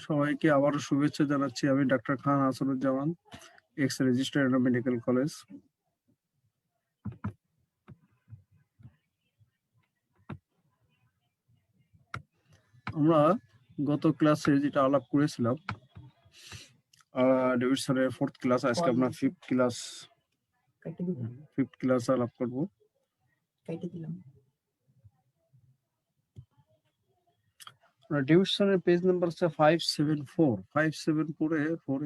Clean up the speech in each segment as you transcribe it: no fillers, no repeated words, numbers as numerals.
সবাইকে আবারও শুভেচ্ছা জানাচ্ছি। আমি ডাক্তার Khan Asaduzzaman, ex registrar medical college. আমরা গত ক্লাসে যেটা আলাপ করেছিলাম, ডেভিড স্যারের 4th ক্লাস, আজকে আমরা 5th ক্লাস আলাপ করবো। ডেভিড স্যারের পেজ নাম্বার হচ্ছে 574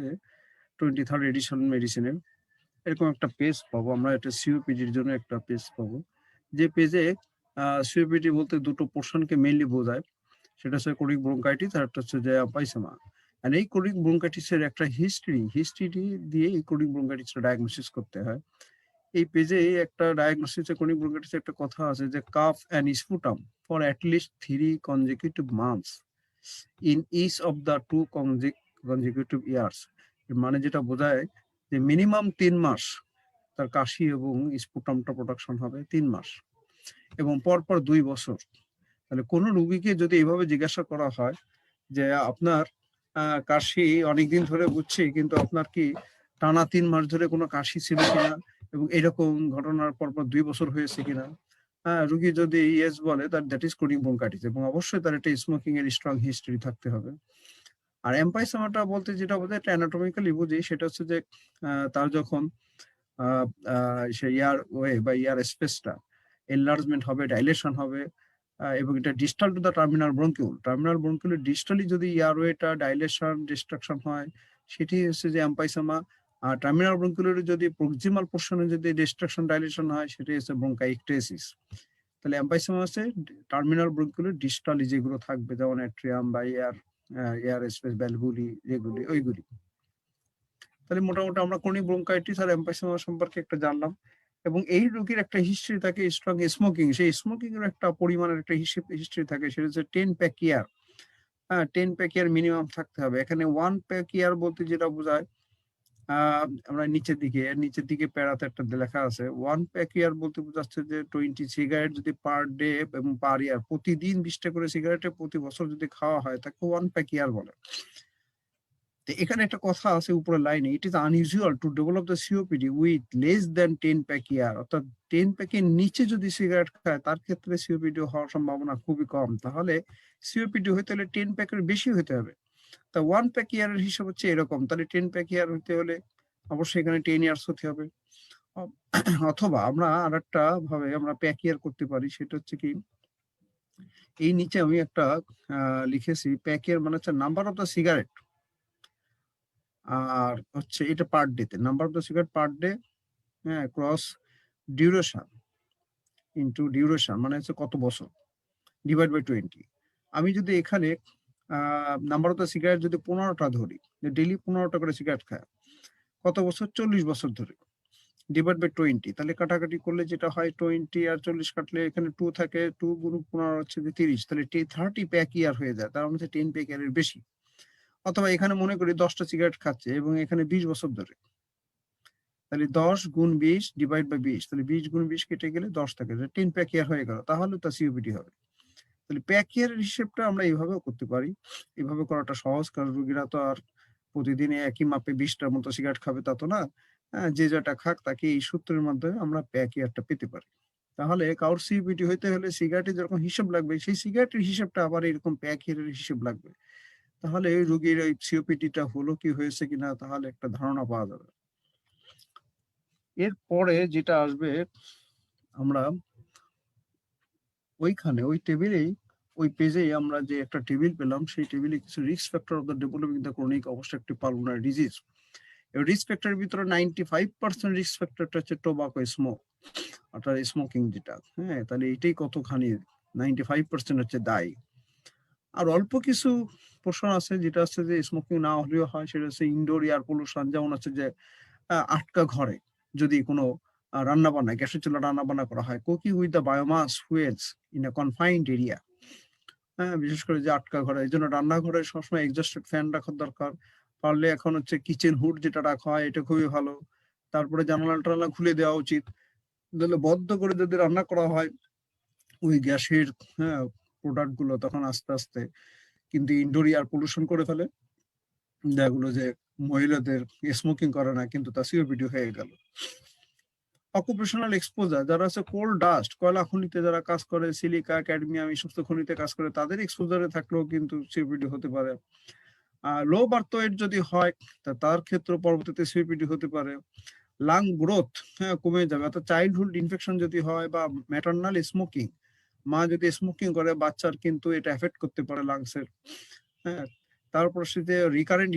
এ 23rd এডিশন মেডিসিনের এরকম একটা পেজ পাবো আমরা। এটা সিওপিডির জন্য একটা পেজ পাবো, যে পেজে সিওপিডি বলতে দুটো পোর্শনকে মেইনলি বোঝায়। সেটা হচ্ছে ক্রনিক ব্রঙ্কাইটিস আর একটা হচ্ছে যে এম্পাইসেমা। আর এই ক্রনিক ব্রঙ্কাইটিসের একটা হিস্ট্রি দিয়ে এই ক্রনিক ব্রঙ্কাইটিসটা ডায়াগনোসিস করতে হয়। এই পেজে একটা ডায়াগনোসিসে ক্রনিক ব্রঙ্কাইটিসের একটা কথা আছে যে cough and sputum for at least 3 consecutive months in each of the 2 consecutive years। মানে যেটা বোঝায় যে মিনিমাম 3 মাস তার কাশি এবং স্পুটামটা প্রোডাকশন হবে 3 মাস, এবং পরপর 2 বছর। তাহলে কোনো রোগীকে যদি এইভাবে জিজ্ঞাসা করা হয় যে আপনার কাশি অনেকদিন ধরে বুঝছি, কিন্তু আপনার কি টানা 3 মাস ধরে কোনো কাশি ছিল কিনা এবং এরকম ঘটনার পরপর 2 বছর হয়েছে কিনা, রোগী যদি ইয়েস বলে তার দ্যাট ইজ ক্রনিক ব্রঙ্কাইটিস, এবং অবশ্যই তার একটা স্মোকিং এর স্ট্রং হিস্ট্রি থাকতে হবে। আর এম্পাইসেমাটা বলতে যেটা বোঝায়, এটা অ্যানাটমিক্যালি বুঝি, সেটা হচ্ছে যে তার যখন সে ইয়ার ওয়ে বা ইয়ার স্পেসটা এনলার্জমেন্ট হবে, ডাইলেশন হবে, এবং এটা ডিস্টাল টু দ্য টার্মিনাল ব্রঙ্কিউলের ডিস্টালি যদি এয়ারওয়েটা ডাইলেশন ডিস্ট্রাকশন হয়, সেটি হচ্ছে যে এম্পাইসেমা। আর টার্মিনাল ব্রঙ্কিউলের যদি প্রক্সিমাল পোর্শনে যদি ডিস্ট্রাকশন ডাইলেশন হয়, সেটি হচ্ছে ব্রঙ্কাইক্টেসিস। তাহলে এম্পাইসেমা হচ্ছে টার্মিনাল ব্রঙ্কিউলের ডিস্টালি যেগুলো থাকবে, যেমন অ্যাট্রিয়াম বা এয়ার স্পেস ভ্যালভুলি, যেগুলি ওইগুলি। তাহলে মোটামুটি আমরা ক্রনিক ব্রঙ্কাইটিস আর এম্পাইসেমা সম্পর্কে একটা জানলাম, এবং এই রোগীর একটা হিস্ট্রি থাকে স্ট্রং স্মোকিং। সেই স্মোকিং এর একটা পরিমাণের একটা হিস্ট্রি থাকে, সেটা হচ্ছে 10 প্যাক ইয়ার। 10 প্যাক ইয়ার মিনিমাম থাকতে হবে। এখানে 1 প্যাক ইয়ার বলতে যেটা বোঝায়, আমরা নিচের দিকে প্যারাতে একটা লেখা আছে, 1 প্যাক ইয়ার বলতে বোঝাচ্ছে যে 20 সিগারেট যদি পার ডে এবং পার ইয়ার, প্রতিদিন 20টা করে সিগারেটে প্রতি বছর যদি খাওয়া হয়, তাকে 1 প্যাক ইয়ার বলে। এখানে একটা কথা আছে উপরের লাইনে, it is unusual to develop the COPD with less than 10 pack year. অর্থাৎ 10 প্যাকের নিচে যদি সিগারেট খায়, তার ক্ষেত্রে সিওপিডি হওয়ার সম্ভাবনা খুবই কম। তাহলে সিওপিডি হইতে হলে 10 প্যাকের বেশি হতে হবে। তা 1 প্যাক ইয়ারের হিসাব হচ্ছে এরকম। তাহলে 10 প্যাক ইয়ার হতে হলে অবশ্যই এখানে 10 ইয়ার্স হতে হবে। অথবা আমরা আর একটা ভাবে আমরা প্যাক ইয়ার করতে পারি, সেটা হচ্ছে কি, এই নিচে আমি একটা লিখেছি, প্যাক ইয়ার মানে হচ্ছে নাম্বার অফ দ্য সিগারেট, আর হচ্ছে এটা পার ডে তে, number of the cigarette per day, cross duration into duration মানে হচ্ছে কত বছর, ডিভাইড বাই 20। আমি যদি এখানে নাম্বার অফ দ্য সিগারেট যদি 15টা ধরি, যে ডেইলি 15টা করে সিগারেট খায়, কত বছর, 40 বছর ধরে, ডিভাইড বাই 20, তাহলে কাটাকাটি করলে যেটা হয় 20 আর 40 কাটলে এখানে 2 থাকে, 2 গুণ 15 হচ্ছে যে 30, তাহলে 30 প্যাক ইয়ার হয়ে যায়। তার মধ্যে 10 প্যাক ইয়ারের বেশি। অথবা এখানে মনে করি 10টা সিগারেট খাচ্ছে এবং এখানে 20 বছর ধরে, তাহলে 10 গুণ 20 ডিভাইড বাই 20, তাহলে 20 গুণ 20 কেটে গেলে 10 থাকে, 10 প্যাক ইয়ার হয়ে গেল, তাহলে তা সিওপিডি হবে। তাহলে প্যাক ইয়ারের হিসেবটা আমরা এইভাবেও করতে পারি। এইভাবে করাটা সহজ, কারণ রোগীরা তো আর প্রতিদিন একই মাপে 20টার মতো সিগারেট খাবে তা তো না। যে যেটা খাক, তাকে এই সূত্রের মাধ্যমে আমরা প্যাক ইয়ারটা পেতে পারি। তাহলে কারোর সিওপিডি হইতে হলে সিগারেটের যেরকম হিসাব লাগবে, সেই সিগারেটের হিসাবটা আবার এরকম প্যাক ইয়ারের হিসেব লাগবে। তাহলে এই রোগীর ওই সিওপিডিটা হলো কি হয়েছে কিনা, তাহলে একটা ধারণা পাওয়া যাবে। এরপরে যেটা আসবে, আমরা ওইখানে ওই টেবিলেই, ওই পেজেই আমরা যে একটা টেবিল পেলাম, সেই টেবিলে কিছু risk factor of the developing the chronic obstructive pulmonary disease. এই রিস্ক ফ্যাক্টরের ভিতরে 95% রিস্ক ফ্যাক্টরটা হচ্ছে টোবাকো স্মোক, অর্থাৎ স্মোকিং যেটা। তাহলে এটাই কতখানি 95% হচ্ছে দায়ী। আর অল্প কিছু পোর্শন আছে যেটা হচ্ছে যে স্মোকিং না হলেও হয়, সেটা হচ্ছে ইনডোর এয়ার পলিউশন। যেমন হচ্ছে যে আটকা ঘরে যদি কোনো রান্না বান্না, গ্যাসের চুলা রান্না বান্না করা হয়, cooking with the biomass fuels in a confined area, বিশেষ করে যে আটকা ঘরে, এই জন্য রান্নাঘরে সবসময় এক্সস্টেড ফ্যান রাখার দরকার। পারলে এখন হচ্ছে কিচেন হুড যেটা রাখা হয়, এটা খুবই ভালো। তারপরে জানালা টানালা খুলে দেওয়া উচিত। বদ্ধ করে যদি রান্না করা হয় ওই গ্যাসের প্রোডাক্ট গুলো, তখন আস্তে আস্তে কিন্তু ইনডোর এয়ার পলিউশন করে ফেলে। দেখা গেলো যে মহিলাদের স্মোকিং করে না কিন্তু তা সিওপিডি হয়ে গেল। অকুপেশনাল এক্সপোজার, যারা আছে কোল ডাস্ট, কয়লা খনিতে যারা কাজ করে, সিলিকা, ক্যাডমিয়াম এই সমস্ত খনিতে কাজ করে, তাদের এক্সপোজারে থাকলেও কিন্তু সিওপিডি হতে পারে। লো বার্থ ওয়েট যদি হয় তার ক্ষেত্রে পরবর্তীতে সিওপিডি হতে পারে। লাং গ্রোথ কমে যাবে, অর্থাৎ চাইল্ডহুড ইনফেকশন যদি হয়, বা ম্যাটার্নাল স্মোকিং, মা যদি স্মোকিং করে বাচ্চার কিন্তু এটা এফেক্ট করতে পারে লাংসের। হ্যাঁ, তারপর সেটা রিকারেন্ট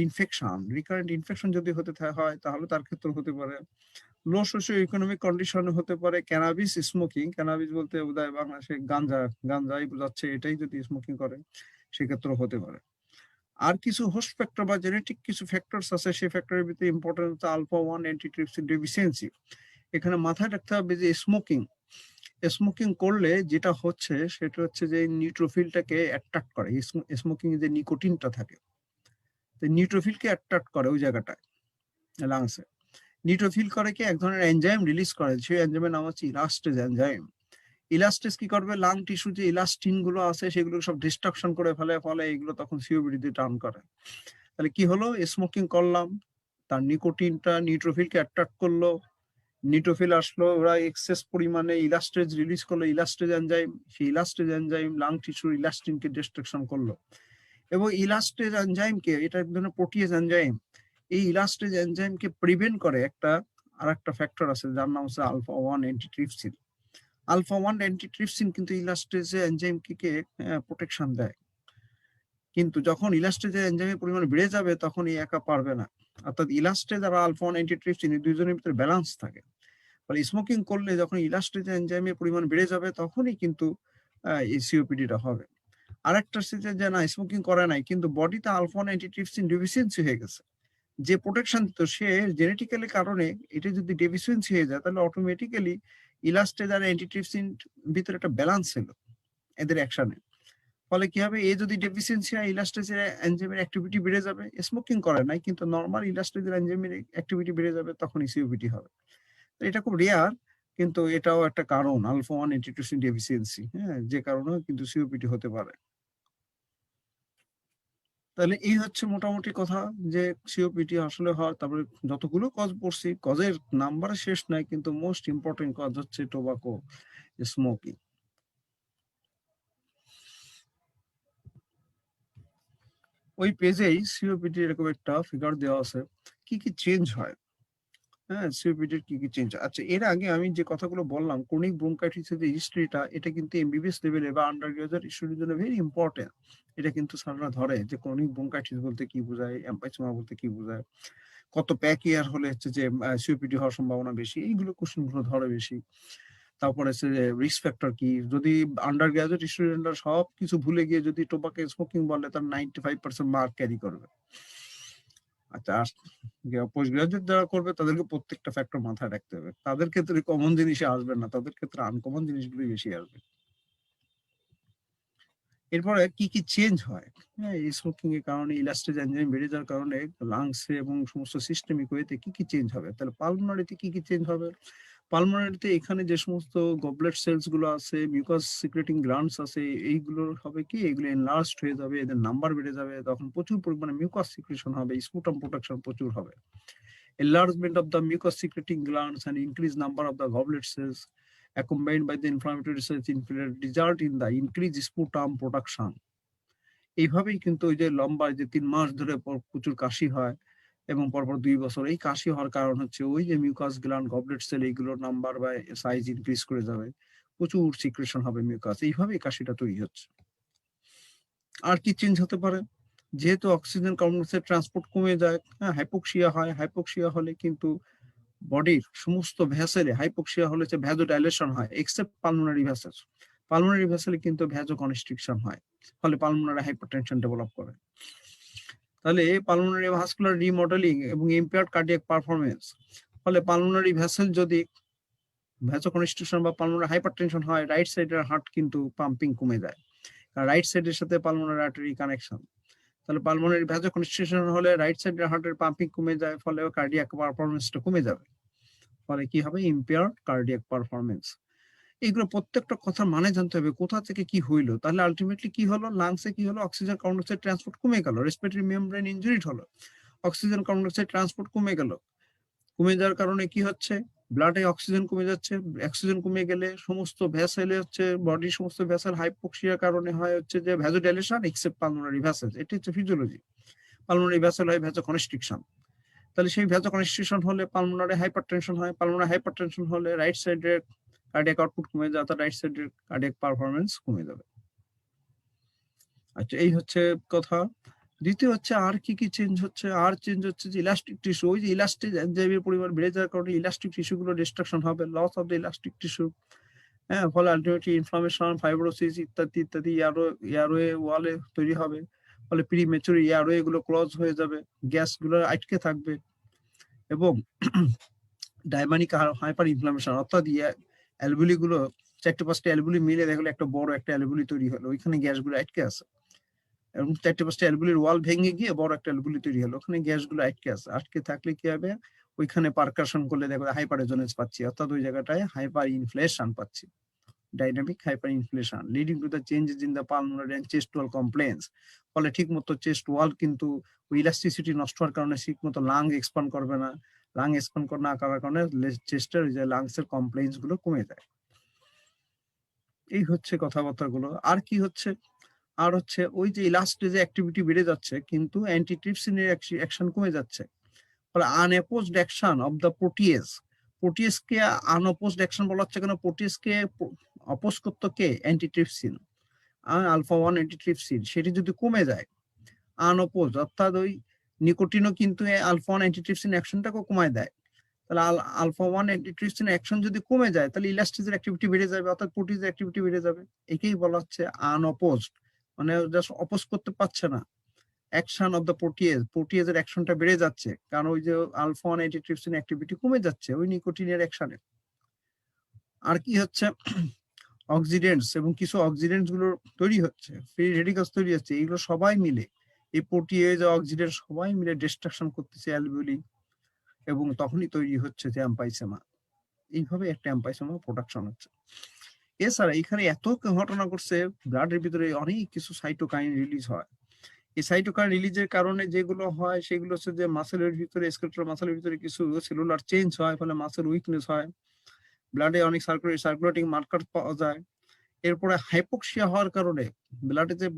ইনফেকশন যদি হতে হয় তাহলে তার ক্ষেত্রে হতে পারে। লো সোশিও ইকোনমিক কন্ডিশন হতে পারে। ক্যানাবিস স্মোকিং, ক্যানাবিস বলতে বোধহয় বাংলাদেশে গাঞ্জাই বোঝাচ্ছে, এটাই যদি স্মোকিং করে সেক্ষেত্রে হতে পারে। আর কিছু হোস্ট ফ্যাক্টর বা জেনেটিক কিছু ফ্যাক্টরস আছে, সেই ফ্যাক্টরের ভিতরে ইম্পর্টেন্ট হচ্ছে আলফা 1 অ্যান্টিট্রিপসিন ডেফিসিয়েন্সি। এখানে মাথায় রাখতে হবে যে স্মোকিং করলে যেটা হচ্ছে সেটা হচ্ছে যে নিউট্রোফিলটাকে অ্যাট্রাক্ট করে। স্মোকিং এ যে নিকোটিনটা থাকে, নিউট্রোফিলকে অ্যাট্রাক্ট করে ওই জায়গাটায় লাংসে। নিউট্রোফিল করে কি, এক ধরনের এনজাইম রিলিজ করে, সেই এনজাইমের নাম হচ্ছে ইলাস্টেজ এনজাইম। ইলাস্টেজ কি করবে, লাং টিস্যু যে ইলাস্টিন গুলো আছে সেগুলো সব ডিস্ট্রাকশন করে ফেলে, ফলে এগুলো তখন সিওপিডি তে টার্ন করে। তাহলে কি হলো, স্মোকিং করলাম, তার নিকোটিনটা নিউট্রোফিলকে অ্যাট্রাক্ট করলো, নিউট্রোফিল আসলো, ওরা এক্সেস পরিমাণে ইলাস্টেজ রিলিজ করলো, ইলাস্টেজ এনজাইম, সেই ইলাস্টেজ এনজাইম লাং টিস্যুর ইলাস্টিনকে ডিস্ট্রাকশন করলো। এবং ইলাস্টেজ এনজাইমকে, এটা এক ধরনের প্রোটিয়েজ এনজাইম, এই ইলাস্টেজ এনজাইমকে প্রিভেন্ট করে আর একটা ফ্যাক্টর আছে যার নাম হচ্ছে আলফা 1 অ্যান্টিট্রিপসিন। আলফা 1 অ্যান্টিট্রিপসিন কিন্তু ইলাস্টেজ এনজাইমকে প্রোটেকশন দেয়। কিন্তু যখন ইলাস্টেজ এনজাইমের পরিমাণ বেড়ে যাবে তখন এই একা পারবে না, অর্থাৎ ইলাস্টেজ আর আলফা 1 অ্যান্টিট্রিপসিন এই দুইজনের ভিতরে ব্যালেন্স থাকে। ফলে স্মোকিং করলে যখন ইলাস্টেজ এনজাইমের পরিমাণ বেড়ে যাবে তখনই কিন্তু এই সিওপিডিটা হবে। আরেকটা হচ্ছে যে না, স্মোকিং করে নাই কিন্তু বডিতে আলফা 1 অ্যান্টিট্রিপসিন ডেফিসিয়েন্সি হয়ে গেছে, যে প্রোটেকশন দিত সে জেনেটিক্যালি কারণে এটা যদি ডেফিসিয়েন্সি হয়ে যায় তাহলে অটোমেটিক্যালি ইলাস্টেজ আর অ্যান্টিট্রিপসিন ভিতরে একটা ব্যালেন্স ছিল এদের অ্যাকশনে। ফলে কি হবে, এই যদি ডেফিসিয়েন্সি হয় ইলাস্টেজের এনজাইমের অ্যাক্টিভিটি বেড়ে যাবে, স্মোকিং করে নাই কিন্তু নরমাল ইলাস্টেজের এনজাইমের অ্যাক্টিভিটি বেড়ে যাবে, তখনই সিওপিডি হবে। এটা খুব রেয়ার, কিন্তু এটাও একটা কারণ, আলফা 1 অ্যান্টিট্রিপসিন ডেফিসিয়েন্সি, হ্যাঁ, যে কারণে কিন্তু সিওপিডি হতে পারে। তাহলে এই হচ্ছে মোটামুটি কথা, যে সিওপিডি আসলে হয়। তারপরে যতগুলো কজ পড়ছি, কজের নাম্বারে শেষ নাই, কিন্তু মোস্ট ইম্পর্টেন্ট কজ হচ্ছে টোবাকো স্মোকিং। ওই পেজেই সিওপিডি এরকম একটা ফিগার দেওয়া আছে, কি কি চেঞ্জ হয়। হ্যাঁ, সিওপিডির কি কি চেঞ্জ। আচ্ছা, এর আগে আমি যে কথাগুলো বললাম, ক্রনিক ব্রঙ্কাইটিসের যে হিস্ট্রিটা, এটা কিন্তু এমবিবিএস লেভেলে বা আন্ডার গ্রাজুয়েট স্টুডেন্টের জন্য ভেরি ইম্পর্টেন্ট। এটা কিন্তু স্যাররা ধরে যে ক্রনিক ব্রঙ্কাইটিস বলতে কি বোঝায়, এম্পাইসোমা বলতে কি বোঝায়, কত প্যাক ইয়ার হলে হচ্ছে যে সিওপিডি হওয়ার সম্ভাবনা বেশি, এইগুলো কোশ্চেন গুলো ধরে বেশি। তারপরে হচ্ছে যে রিস্ক ফ্যাক্টর কি, যদি আন্ডার গ্রাজুয়েট স্টুডেন্টরা সব কিছু ভুলে গিয়ে যদি টোবাকো স্মোকিং বলে, তার 95% মার্ক ক্যারি করবে। আচ্ছা, পোস্ট গ্রাজুয়েট যারা করবে তাদেরকে প্রত্যেকটা ফ্যাক্টর মাথায় রাখতে হবে, তাদের ক্ষেত্রে কমন জিনিসে আসবে না, তাদের ক্ষেত্রে আনকমন জিনিসগুলোই বেশি আসবে। এরপরে কি কি চেঞ্জ হয়, হ্যাঁ, এই স্মোকিং এর কারণে, ইলাস্টেজ এনজাইম বেড়ে যাওয়ার কারণে লাংসে এবং সমস্ত সিস্টেমিক ওয়েতে কি কি চেঞ্জ হবে। তাহলে পালমোনারিতে কি কি চেঞ্জ হবে, পালমোনারিতে এখানে যে সমস্ত গবলেট সেলস গুলো আছে, মিউকাস সিক্রেটিং গ্ল্যান্ডস আছে, এইগুলোর হবে কি, এগুলো এনলার্জড হয়ে যাবে, এদের নাম্বার বেড়ে যাবে, তখন প্রচুর পরিমাণে মিউকাস সিক্রেশন হবে, স্পুটাম প্রোডাকশন প্রচুর হবে। Enlargement of the mucus secreting glands and increased number of the goblet cells accompanied by the inflammatory cells result in the increased sputum production. এইভাবেই কিন্তু ওই যে লম্বা যে 3 মাস ধরে প্রচুর কাশি হয় এবং পরপর 2 বছর, এই কাশি হওয়ার কারণ হচ্ছে ওই যে মিউকাস গ্ল্যান্ড, গবলেট সেল, এইগুলোর নাম্বার বা সাইজ ইনক্রিজ করে যাবে, প্রচুর সিক্রেশন হবে মিউকাস, এইভাবেই কাশিটা তৈরি হচ্ছে। আর কি চেঞ্জ হতে পারে, যেহেতু অক্সিজেন কার্বন ডাইঅক্সাইড ট্রান্সপোর্ট কমে যায়, হ্যাঁ, হাইপোক্সিয়া হয়, হাইপোক্সিয়া হলে কিন্তু বডির সমস্ত ভেসেলে, হাইপোক্সিয়া হলে যে ভ্যাজো ডাইলেশন হয়, এক্সেপ্ট পালমোনারি ভেসেলস, পালমোনারি ভেসেলে কিন্তু ভ্যাজো কনস্ট্রিকশন হয়, ফলে পালমোনারি হাইপারটেনশন ডেভেলপ করে। তাহলে পালমোনারি ভাস্কুলার রিমডেলিং এবং ইম্পেয়ার্ড কার্ডিয়াক পারফরমেন্স, ফলে পালমোনারি ভেসেল যদি ভ্যাজো কনস্ট্রিকশন বা পালমোনারি হাইপারটেনশন হয়, রাইট সাইডের হার্ট কিন্তু পাম্পিং কমে যায়, কারণ রাইট সাইডের সাথে পালমোনারি আর্টারি কানেকশন। তাহলে পালমোনারি ভ্যাজো কনস্ট্রিকশন হলে রাইট সাইডের হার্টের পাম্পিং কমে যায়, ফলে কার্ডিয়াক পারফরমেন্সটা কমে যাবে, ফলে কি হবে, ইম্পেয়ার্ড কার্ডিয়াক পারফরমেন্স। এইগুলো প্রত্যেকটা কথার মানে জানতে হবে, কোথা থেকে কি হইলো, তাহলে আলটিমেটলি কি হলো, লাংসে কি হলো, অক্সিজেন কার্বন ডাইঅক্সাইড ট্রান্সপোর্ট কমে গেল, রেসপিরেটরি মেমব্রেন ইনজুরিড হলো, অক্সিজেন কার্বন ডাইঅক্সাইড ট্রান্সপোর্ট কমে গেল, কমে যাওয়ার কারণে কি হচ্ছে, ব্লাডে অক্সিজেন কমে যাচ্ছে, অক্সিজেন কমে গেলে সমস্ত ভেসেলে হচ্ছে, বডির সমস্ত ভেসেল হাইপোক্সিয়ার কারণে হয় হচ্ছে যে ভ্যাসোডাইলেশন এক্সেপ্ট পালমোনারি ভেসেলস, এটি হচ্ছে ফিজিওলজি। পালমোনারি ভেসেল হয় ভ্যাসোকনস্ট্রিকশন, তাহলে সেই ভ্যাসোকনস্ট্রিকশন হলে পালমোনারি হাইপারটেনশন হয়, পালমোনারি হাইপারটেনশন হলে রাইট সাইডের কার্ডিয়াক আউটপুট কমে যাবে, অর্থাৎ রাইট সাইডের কার্ডিয়াক পারফরমেন্স কমে যাবে। আচ্ছা, এই হচ্ছে কথা। দ্বিতীয় হচ্ছে আর কি কি চেঞ্জ হচ্ছে, আর চেঞ্জ হচ্ছে যে ইলাস্টিক টিস্যু, ওই যে ইলাস্টিক এনজাইমের পরিমাণ বেড়ে যাওয়ার কারণে ইলাস্টিক টিস্যু গুলো ডিস্ট্রাকশন হবে, loss of the elastic tissue, হ্যাঁ, ফলে আলটিমেটলি ইনফ্লামেশন, ফাইব্রোসিস ইত্যাদি ইত্যাদি এয়ারওয়ে ওয়ালে তৈরি হবে, ফলে প্রিমেচুর এয়ারওয়ে গুলো ক্লোজ হয়ে যাবে, গ্যাস গুলো আটকে থাকবে, এবং ডায়মানিক হাইপার ইনফ্লামেশন, অর্থাৎ অ্যালবুলি গুলো, 4-5টা অ্যালবুলি মিলে দেখলে একটা বড় একটা অ্যালবুলি তৈরি হলো, ওইখানে গ্যাসগুলো আটকে আছে, এবং 4-5টা অ্যালবুলির ওয়াল ভেঙে গিয়ে বড় একটা অ্যালবুলি তৈরি হলো, ওখানে গ্যাসগুলো আটকে আছে, আটকে থাকলে কি হবে, ওইখানে পারকাশন করলে দেখো হাইপার রেজোনেন্স পাচ্ছি, অর্থাৎ ওই জায়গাটায় হাইপার ইনফ্লেশন পাচ্ছি, dynamic hyper inflation leading to the changes in the pulmonary and chest wall compliance, ফলে ঠিক মতো চেস্ট ওয়াল কিন্তু ওই ইলাস্টিসিটি নষ্ট হওয়ার কারণে ঠিক মতো লাং এক্সপান্ড করবে না, লাং এক্সপান্ড না করার কারণে চেস্টের যে লাংসের কমপ্লেন্স গুলো কমে যায়। এই হচ্ছে কথাবার্তা গুলো। আর কি হচ্ছে, আর হচ্ছে ওই যে ইলাস্টিসের অ্যাক্টিভিটি বেড়ে যাচ্ছে কিন্তু অ্যান্টিট্রিপসিনের অ্যাকশন কমে যাচ্ছে, ফলে unopposed action of the protease, প্রোটিয়েজকে আনঅপোজড অ্যাকশন বলা হচ্ছে কেন, প্রোটিয়েজকে অপোজ করতো কে, অ্যান্টিট্রিপসিন, আলফা 1 অ্যান্টিট্রিপসিন, সেটি যদি কমে যায়, আনঅপোজ অর্থাৎ ওই নিকোটিনও কিন্তু আলফা 1 অ্যান্টিট্রিপসিন অ্যাকশনটাকে কমায় দেয়, তাহলে আলফা 1 অ্যান্টিট্রিপসিন অ্যাকশন যদি কমে যায় তাহলে ইলাস্টিসের অ্যাক্টিভিটি বেড়ে যাবে, অর্থাৎ প্রোটিজের অ্যাক্টিভিটি বেড়ে যাবে, একেই বলা হচ্ছে আনঅপোজড, মানে জাস্ট অপোজ করতে পারছে না, অ্যাকশন অফ দ্য প্রোটিয়েজ, প্রোটিয়েজের অ্যাকশনটা বেড়ে যাচ্ছে, কারণ ওই যে আলফা 1 অ্যান্টিট্রিপসিন অ্যাক্টিভিটি কমে যাচ্ছে ওই নিকোটিনের অ্যাকশনে। আর কি হচ্ছে, অক্সিডেন্টস এবং কিছু অক্সিডেন্টস গুলো তৈরি হচ্ছে, ফ্রি রেডিকালস তৈরি হচ্ছে, এগুলো সবাই মিলে এই প্রোটিয়েজ অক্সিডেন্ট সবাই মিলে ডিস্ট্রাকশন করতেছে অ্যালভিওলি, এবং তখনই তৈরি হচ্ছে যে এম্পাইসেমা, এইভাবে একটা এম্পাইসেমা প্রোডাকশন হচ্ছে। এছাড়া এখানে এত ঘটনা ঘটছে, ব্লাডের ভিতরে অনেক কিছু সাইটোকাইন রিলিজ হয়, এই সাইটোকাইন রিলিজের কারণে যেগুলো হয় সেগুলো হচ্ছে যে মাসেলের ভিতরে, স্কেলেটাল মাসেলের ভিতরে কিছু সেলুলার চেঞ্জ হয়, ফলে মাসেল উইকনেস হয়, ব্লাডে অনেক সার্কুলেটিং মার্কার পাওয়া যায়, এরপরে হাইপোক্সিয়া হওয়ার কারণে ব্লাডে যে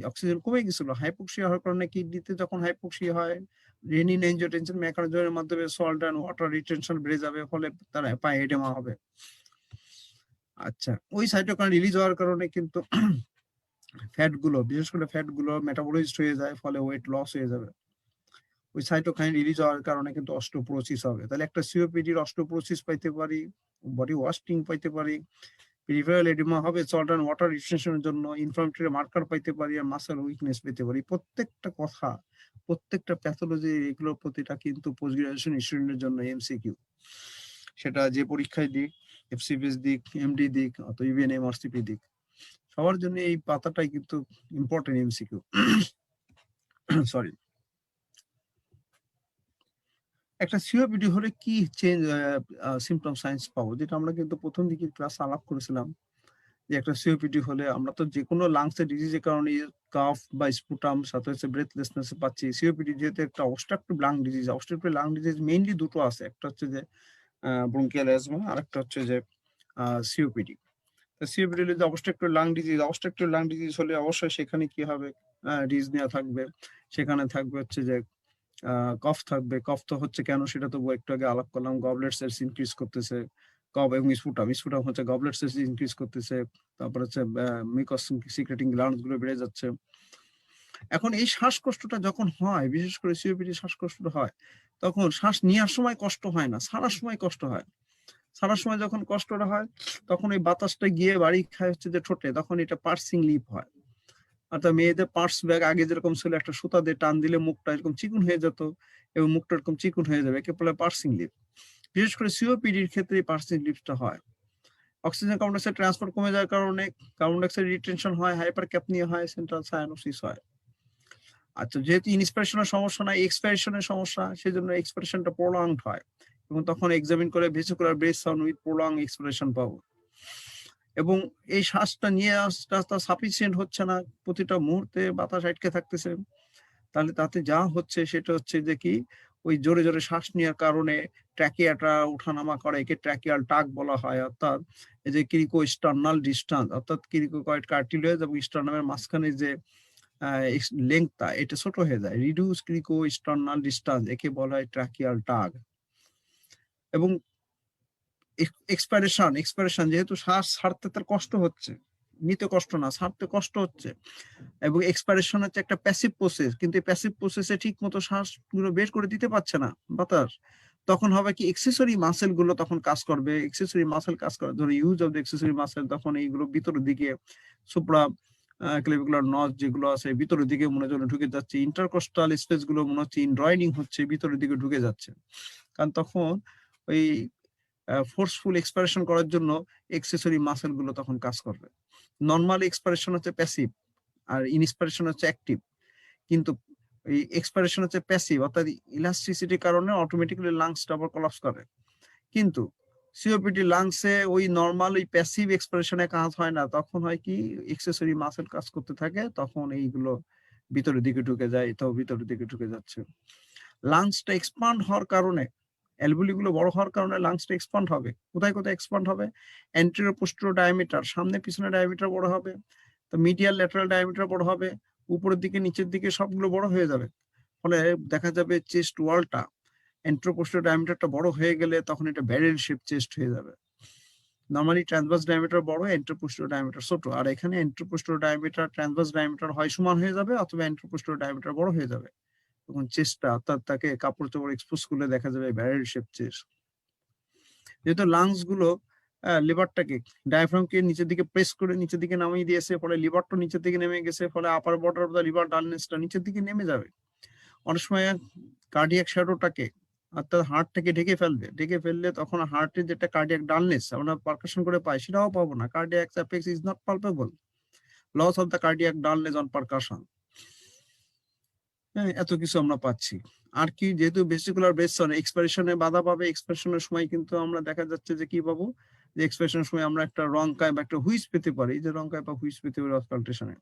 অক্সিজেন কমে গেছিল, হাইপোক্সিয়া হওয়ার কারণে কিডনিতে যখন হাইপোক্সিয়া হয়, রেনিন এনজিওটেনসিন মেকানিজমের মাধ্যমে সল্ট এন্ড ওয়াটার রিটেনশন বেড়ে যাবে, ফলে তার পায়ে এডেমা হবে। আচ্ছা, ওই সাইটোকাইন রিলিজ হওয়ার কারণে কিন্তু ফ্যাট গুলো, বিশেষ করে ফ্যাট গুলো মেটাবলাইজড হয়ে যায়, ফলে ওয়েট লস হয়ে যাবে, ওই সাইটোকাইন রিলিজ হওয়ার কারণে কিন্তু অস্টিওপোরোসিস হবে, তাহলে একটা সিওপিডির অস্টিওপোরোসিস পাইতে পারি, বডি ওয়াস্টিং পাইতে পারি, পেরিফেরাল এডিমা হবে সল্ট এন্ড ওয়াটার রিটেনশনের জন্য, ইনফ্লামেটরি মার্কার পাইতে পারি, আর মাসেল উইকনেস পেতে পারি। প্রত্যেকটা কথা, প্রত্যেকটা প্যাথোলজি, এগুলোর প্রতিটা কিন্তু পোস্ট গ্রাজুয়েশন স্টুডেন্টের জন্য এমসিকিউ, সেটা যে পরীক্ষায় দিক, এফসিপিএস দিক, এমডি দিক, অথবা ইভেন এমআরসিপি দিক, সবার জন্য এই পাতাটাই কিন্তু ইম্পর্টেন্ট এমসিকিউ। সরি, একটা সিওপিডি হলে কি চেঞ্জ, সিমটম সাইন্স পাবো, যেটা আমরা কিন্তু প্রথম দিকে ক্লাস আলাপ করেছিলাম, যে একটা সিওপিডি হলে আমরা তো যে কোনো লাংসের ডিজিজের কারণে কাফ বা স্পুটাম, সাথে হচ্ছে ব্রেথলেসনেস পাচ্ছি, সিওপিডি যেহেতু একটা obstructive lung disease, obstructive lung disease mainly দুটো আছে, একটা হচ্ছে যে ব্রঙ্কিয়াল অ্যাজমা, আর একটা হচ্ছে যে সিওপিডি। সিওপিডি হলে যে obstructive lung disease, obstructive lung disease হলে অবশ্যই সেখানে কি হবে, ডিজনিয়া থাকবে, সেখানে থাকবে হচ্ছে যে কফ থাকবে, কফ তো হচ্ছে কেন সেটা তো একটু আগে আলাপ করলাম, গবলেট সেলস ইনক্রিজ করতেছে, কফ এবং স্পুটাম, স্পুটাম হচ্ছে গবলেট সেলস ইনক্রিজ করতেছে, তারপর হচ্ছে মিউকাস সিক্রেটিং গ্ল্যান্ডস গুলো বেড়ে যাচ্ছে। এখন এই শ্বাসকষ্টটা যখন হয়, বিশেষ করে সিওপিডি শ্বাসকষ্ট হয়, তখন শ্বাস নেওয়ার সময় কষ্ট হয় না, সারার সময় কষ্ট হয়, সারার সময় যখন কষ্টটা হয় তখন ওই বাতাসটা গিয়ে বাড়ি খায় হচ্ছে যে ঠোঁটে, তখন এটা পার্সিং লিপ হয়, অর্থাৎ মেয়েদের পার্স ব্যাগ আগে যেরকম ছিল, একটা সুতা দিয়ে টান দিলে মুখটা এরকম চিকুন হয়ে যেত, এবং মুখটা এরকম চিকুন হয়ে যাবে, একে বলে পার্সিং লিপ। বিশেষ করে সিওপিডির ক্ষেত্রে পার্সিং লিপটা হয়, অক্সিজেন কার্বন ডাইঅক্সাইড ট্রান্সপোর্ট কমে যাওয়ার কারণে কার্বন ডাইঅক্সাইড রিটেনশন হয়, হাইপার ক্যাপনিয়া হয়, সেন্ট্রাল সায়ানোসিস হয়। আচ্ছা, যেহেতু ইনস্পিরেশনের সমস্যা নাই, এক্সপাইরেশনের সমস্যা, সেজন্য এক্সপাইরেশনটা প্রলংড হয়, এবং তখন এক্সামিন করে vesicular breath sound with prolong expiration পাবো। এবং এই শ্বাসটা নিয়ে আসতে সাফিসিয়েন্ট হচ্ছে না, প্রতিটা মুহূর্তে বাতাস আটকে থাকতেছে। তাহলে তাতে যা হচ্ছে সেটা হচ্ছে যে কি, ওই জোরে জোরে শ্বাস নেওয়ার কারণে ট্র্যাকিয়াটা ওঠানামা করে, একে ট্র্যাকিয়াল টাক বলা হয়। অর্থাৎ এই যে ক্রিকোস্টার্নাল ডিসট্যান্স, অর্থাৎ ক্রিকোকয়েড কার্টিলেজ এবং স্টার্নামের মাঝখানে যে লেংথটা এটা ছোট হয়ে যায়। রিডিউস ক্রিকোস্টার্নাল ডিসট্যান্স, একে বলা হয় ট্র্যাকিয়াল টাক। এবং এক্সপাইরেশন যেহেতু শ্বাস ছাড়তে তার কষ্ট হচ্ছে, নিতে কষ্ট না, ছাড়তে কষ্ট হচ্ছে। এবং এক্সপাইরেশন হচ্ছে একটা প্যাসিভ প্রসেস, কিন্তু প্যাসিভ প্রসেসে ঠিক মতো শ্বাসগুলো বের করে দিতে পারছে না বাতাস। তখন হবে কি, এক্সেসরি মাসেল গুলো তখন কাজ করবে, এক্সেসরি মাসেল কাজ করে, ধরো use of the accessory muscle, তখন এইগুলো ভিতরের দিকে সুপ্রা ক্লেভিকুলার নজ যেগুলো আছে ভিতরের দিকে মনে হচ্ছে ঢুকে যাচ্ছে, ইন্টারকোস্টাল স্পেস গুলো মনে হচ্ছে ইনড্রয়নিং হচ্ছে, ভিতরের দিকে ঢুকে যাচ্ছে। কারণ তখন ওই ফোর্সফুল এক্সপারেশন করার জন্য এক্সেসরি মাসেল গুলো তখন কাজ করবে। নর্মাল এক্সপারেশন হচ্ছে প্যাসিভ আর ইনস্পিরেশন হচ্ছে অ্যাক্টিভ, কিন্তু এই এক্সপারেশন হচ্ছে প্যাসিভ, অর্থাৎ ইলাস্টিসিটির কারণে অটোমেটিক্যালি লাংসটা আবার কলাপস করে। কিন্তু সিওপিডি লাংসে ওই নর্মাল ওই প্যাসিভ এক্সপ্রেশনে কাজ হয় না, তখন হয় কি এক্সেসরি মাসেল কাজ করতে থাকে, তখন এইগুলো ভিতরের দিকে ঢুকে যায়, তো ভিতরের দিকে ঢুকে যাচ্ছে। লাংসটা এক্সপান্ড হওয়ার কারণে, অ্যালভিওলি গুলো বড় হওয়ার কারণে লাংসটা এক্সপান্ড হবে। কোথায় কোথায় এক্সপান্ড হবে? অ্যান্টেরিয়র পোস্টেরিয়র ডায়ামিটার, সামনে পিছনে ডায়ামিটার বড় হবে, তো মিডিয়াল ল্যাটারাল ডায়ামিটার বড় হবে, উপরের দিকে নিচের দিকে সবগুলো বড় হয়ে যাবে। ফলে দেখা যাবে চেস্ট ওয়ালটা, অ্যান্টেরোপোস্টেরিয়র ডায়ামিটারটা বড় হয়ে গেলে তখন এটা ব্যারেল শেপ চেস্ট হয়ে যাবে। নরমালি ট্রান্সভার্স ডায়ামিটার বড়, অ্যান্টেরোপোস্টেরিয়র ডায়ামিটার ছোট, আর এখানে অ্যান্টেরোপোস্টেরিয়র ডায়ামিটার ট্রান্সভার্স ডায়ামিটার হয় সমান হয়ে যাবে, অথবা অ্যান্টেরোপোস্টেরিয়র ডায়ামিটার বড় হয়ে যাবে। তখন চেস্টটা, অর্থাৎ তাকে কাপড় চোপড় এক্সপোজ করলে দেখা যাবে ব্যারেল শেপ চেস্ট। যেহেতু লাংস গুলো লিভারটাকে, ডায়াফ্রামকে নিচের দিকে প্রেস করে নিচের দিকে নামিয়ে দিয়েছে, ফলে লিভারটা নিচের দিকে নেমে গেছে, ফলে upper border of the liver ডালনেসটা নিচের দিকে নেমে যাবে। অনেক সময় কার্ডিয়াক শ্যাডোটাকে, অর্থাৎ হার্টটাকে ঢেকে ফেলবে, ঢেকে ফেললে তখন হার্টের যেটা কার্ডিয়াক ডালনেস আমরা পারকাশন করে পাই সেটাও পাবো না। Cardiac apex is not palpable, loss of the cardiac dullness on percussion. হ্যাঁ, এত কিছু আমরা পাচ্ছি। আর কি, যেহেতু ভেসিকুলার বেসন এক্সপ্রেশনে বাধা পাবে, এক্সপ্রেশনের সময় কিন্তু আমরা দেখা যাচ্ছে যে কি পাবো, যে এক্সপ্রেশনের সময় আমরা একটা রংকায় বা একটা হুইস পেতে পারি, যে রংকায় বা হুইস পেতে পারি অসকালটেশনে।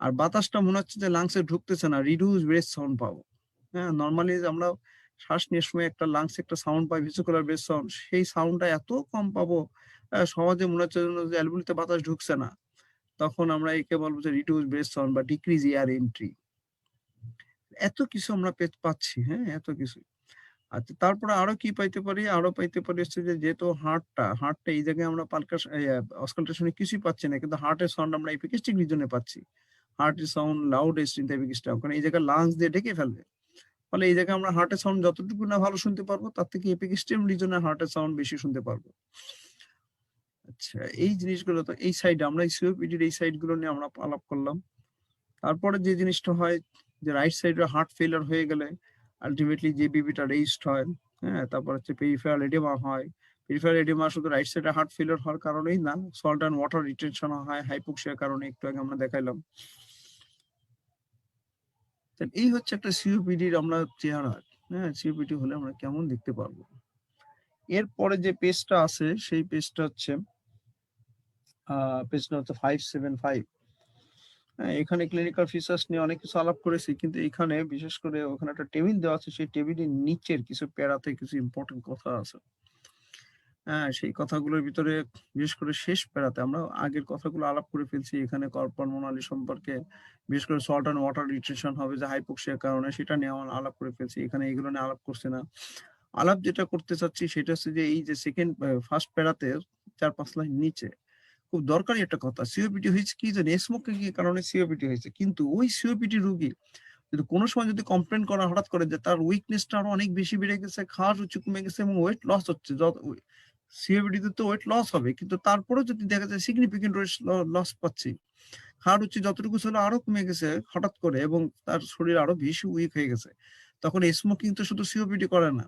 আর বাতাসটা মনে হচ্ছে যে লাংসে ঢুকতেছে না, রিডিউস ব্রেথ সাউন্ড পাবো। হ্যাঁ, নর্মালি আমরা শ্বাস নেওয়ার সময় একটা লাংসে একটা সাউন্ড পাই, ভেসিকুলার বেস সাউন্ড, সেই সাউন্ডটা এত কম পাবো, সহজে মনে হচ্ছে যে অ্যালভিওলিতে বাতাস ঢুকছে না। তখন আমরা একে বলবো যে রিডিউস ব্রেথ সাউন্ড বা ডিক্রিজ এয়ার এন্ট্রি। এত কিছু আমরা পাচ্ছি, হ্যাঁ, এত কিছু। আচ্ছা, তারপরে আরো কি পাইতে পারি? আরো পাইতে পারি হচ্ছে যে, যেহেতু হার্টটা এই জায়গায় আমরা অসকালটেশনে কিছুই পাচ্ছি না, কিন্তু হার্টের সাউন্ড আমরা এপিক্যাস্টিক রিজনে পাচ্ছি। হার্টের সাউন্ড লাউডেস্ট ইন দ্য এপিক্যাস্টাম, কারণ এই জায়গায় লাংস দিয়ে ঢেকে ফেলবে। ফলে এই জায়গায় আমরা হার্টের সাউন্ড যতটুকু না ভালো শুনতে পারবো, তার থেকে এপিক্যাস্টিয়াম রিজনে হার্টের সাউন্ড বেশি শুনতে পারবো। আচ্ছা, এই জিনিসগুলো তো এই সাইডে আমরা সিওপিডির এই সাইড গুলো নিয়ে আমরা আলাপ করলাম। তারপরে যে জিনিসটা হয়, যে রাইট সাইডে হার্ট ফেলিয়ার হয়ে গেলে আলটিমেটলি যে বিপিটা রেইজড হয়। হ্যাঁ, তারপর হচ্ছে পেরিফেরাল এডিমা হয়। পেরিফেরাল এডিমা শুধু রাইট সাইডে হার্ট ফেলিয়ার হওয়ার কারণেই না, সল্ট অ্যান্ড ওয়াটার রিটেনশন হয় হাইপোক্সিয়ার কারণে, একটু আগে আমরা দেখাইলাম। এই হচ্ছে একটা সিওপিডির আমরা চেহারা। হ্যাঁ, সিওপিডি হলে আমরা কেমন দেখতে পারবো। এরপরে যে পেজটা আছে সেই পেজটা হচ্ছে 575। হ্যাঁ, এখানে ক্লিনিক্যাল ফিচার্স নিয়ে অনেক কিছু আলাপ করেছি, কিন্তু এখানে বিশেষ করে ওখানে একটা টেবিল দেওয়া আছে, সেই টেবিলের নিচের কিছু প্যারাতে কিছু ইম্পর্টেন্ট কথা আছে। হ্যাঁ, সেই কথাগুলোর ভিতরে বিশেষ করে শেষ প্যারাতে আমরা আগের কথাগুলো আলাপ করে ফেলছি। এখানে কর্পলমোনালি সম্পর্কে, বিশেষ করে সল্ট অ্যান্ড ওয়াটার রিটেনশন হবে যে হাইপোক্সিয়ার কারণে, সেটা নিয়ে আমরা আলাপ করে ফেলছি। এখানে এগুলো নিয়ে আলাপ করছে না। আলাপ যেটা করতে চাচ্ছি সেটা হচ্ছে যে, এই যে ফার্স্ট প্যারাতে 4-5 লাইন নিচে খুব দরকারি একটা কথা, সিওপিডি হয়েছে কি জানি, স্মোকিং এর কারণে সিওপিডি হয়েছে, কিন্তু ওই সিওপিডি রোগী যদি কোনো সময় যদি কমপ্লেন করা হঠাৎ করে যে তার উইকনেসটা আরো অনেক বেশি বেড়ে গেছে, খাওয়ার রুচি কমে গেছে এবং ওয়েট লস হচ্ছে, সিওপিডি তে তো ওয়েট লস হবে, কিন্তু তারপরে যদি দেখা যায় সিগনিফিকেন্ট ওয়েট লস পাচ্ছি, খাওয়ার রুচি যতটুকু ছিল আরো কমে গেছে হঠাৎ করে, এবং তার শরীর আরো বেশি উইক হয়ে গেছে, তখন স্মোকিং তো শুধু সিওপিডি করে না,